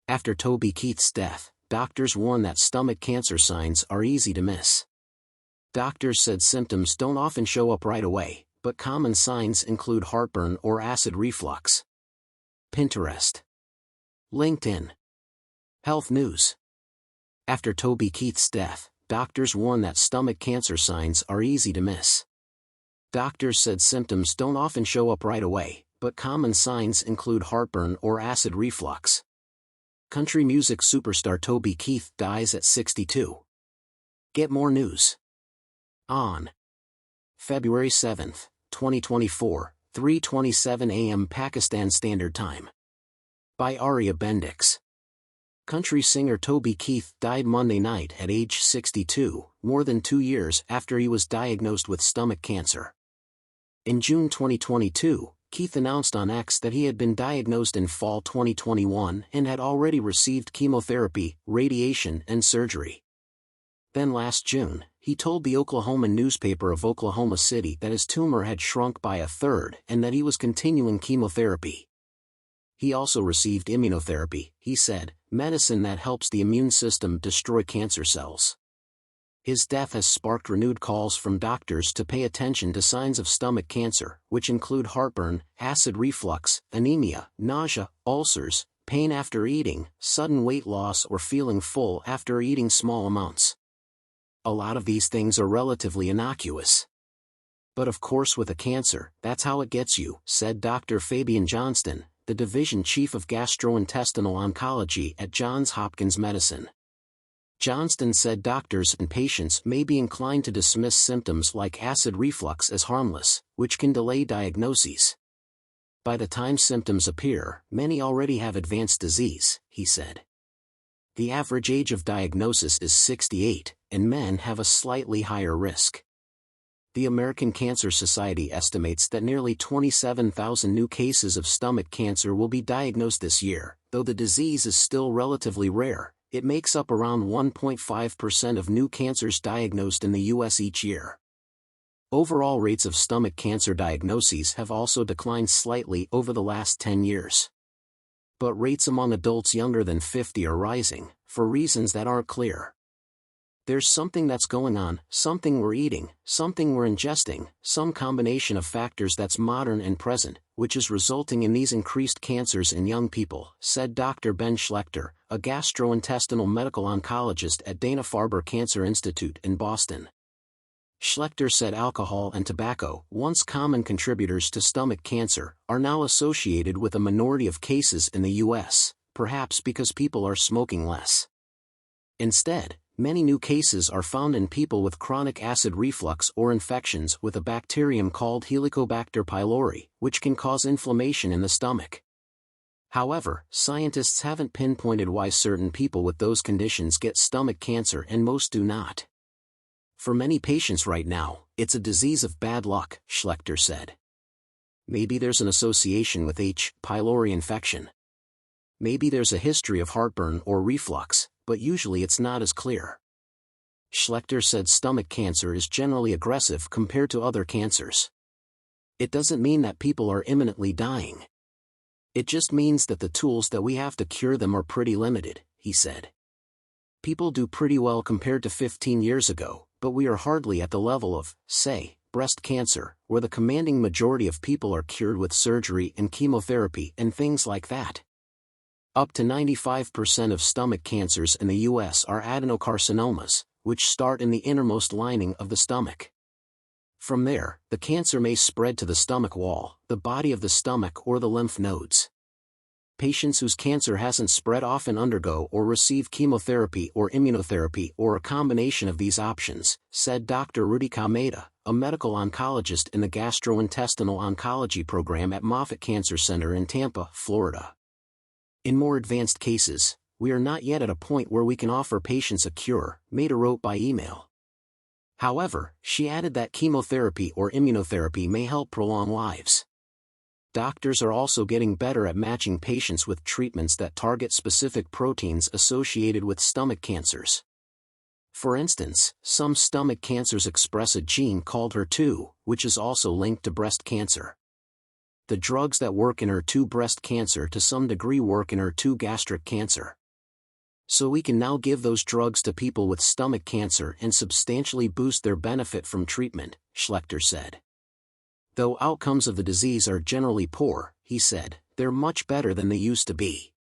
After Toby Keith's death, doctors warn that stomach cancer signs are easy to miss. Doctors said symptoms don't often show up right away, but common signs include heartburn or acid reflux. Pinterest. LinkedIn. Health news. After Toby Keith's death, doctors warn that stomach cancer signs are easy to miss. Doctors said symptoms don't often show up right away, but common signs include heartburn or acid reflux. Country music superstar Toby Keith dies at 62. Get more news on February 7, 2024, 3:27 a.m. Pakistan Standard Time. By Aria Bendix. Country singer Toby Keith died Monday night at age 62, more than 2 years after he was diagnosed with stomach cancer. In June 2022, Keith announced on X that he had been diagnosed in fall 2021 and had already received chemotherapy, radiation, and surgery. Then last June, he told the Oklahoma newspaper of Oklahoma City that his tumor had shrunk by a third and that he was continuing chemotherapy. He also received immunotherapy, he said, medicine that helps the immune system destroy cancer cells. His death has sparked renewed calls from doctors to pay attention to signs of stomach cancer, which include heartburn, acid reflux, anemia, nausea, ulcers, pain after eating, sudden weight loss or feeling full after eating small amounts. A lot of these things are relatively innocuous. But of course with a cancer, that's how it gets you, said Dr. Fabian Johnston, the division chief of gastrointestinal oncology at Johns Hopkins Medicine. Johnston said doctors and patients may be inclined to dismiss symptoms like acid reflux as harmless, which can delay diagnoses. By the time symptoms appear, many already have advanced disease, he said. The average age of diagnosis is 68, and men have a slightly higher risk. The American Cancer Society estimates that nearly 27,000 new cases of stomach cancer will be diagnosed this year. Though the disease is still relatively rare, it makes up around 1.5% of new cancers diagnosed in the U.S. each year. Overall rates of stomach cancer diagnoses have also declined slightly over the last 10 years. But rates among adults younger than 50 are rising, for reasons that aren't clear. There's something that's going on, something we're eating, something we're ingesting, some combination of factors that's modern and present, which is resulting in these increased cancers in young people, said Dr. Ben Schlechter, a gastrointestinal medical oncologist at Dana-Farber Cancer Institute in Boston. Schlechter said alcohol and tobacco, once common contributors to stomach cancer, are now associated with a minority of cases in the U.S., perhaps because people are smoking less. Instead, many new cases are found in people with chronic acid reflux or infections with a bacterium called Helicobacter pylori, which can cause inflammation in the stomach. However, scientists haven't pinpointed why certain people with those conditions get stomach cancer and most do not. For many patients right now, it's a disease of bad luck, Schlechter said. Maybe there's an association with H. pylori infection. Maybe there's a history of heartburn or reflux, but usually it's not as clear. Schlechter said stomach cancer is generally aggressive compared to other cancers. It doesn't mean that people are imminently dying. It just means that the tools that we have to cure them are pretty limited, he said. People do pretty well compared to 15 years ago, but we are hardly at the level of, say, breast cancer, where the commanding majority of people are cured with surgery and chemotherapy and things like that. Up to 95% of stomach cancers in the U.S. are adenocarcinomas, which start in the innermost lining of the stomach. From there, the cancer may spread to the stomach wall, the body of the stomach or the lymph nodes. Patients whose cancer hasn't spread often undergo or receive chemotherapy or immunotherapy or a combination of these options, said Dr. Rudy Kameda, a medical oncologist in the gastrointestinal oncology program at Moffitt Cancer Center in Tampa, Florida. In more advanced cases, we are not yet at a point where we can offer patients a cure, Maida wrote by email. However, she added that chemotherapy or immunotherapy may help prolong lives. Doctors are also getting better at matching patients with treatments that target specific proteins associated with stomach cancers. For instance, some stomach cancers express a gene called HER2, which is also linked to breast cancer. the drugs that work in HER2 breast cancer to some degree work in HER2 gastric cancer. So we can now give those drugs to people with stomach cancer and substantially boost their benefit from treatment, Schlechter said. Though outcomes of the disease are generally poor, he said, they're much better than they used to be.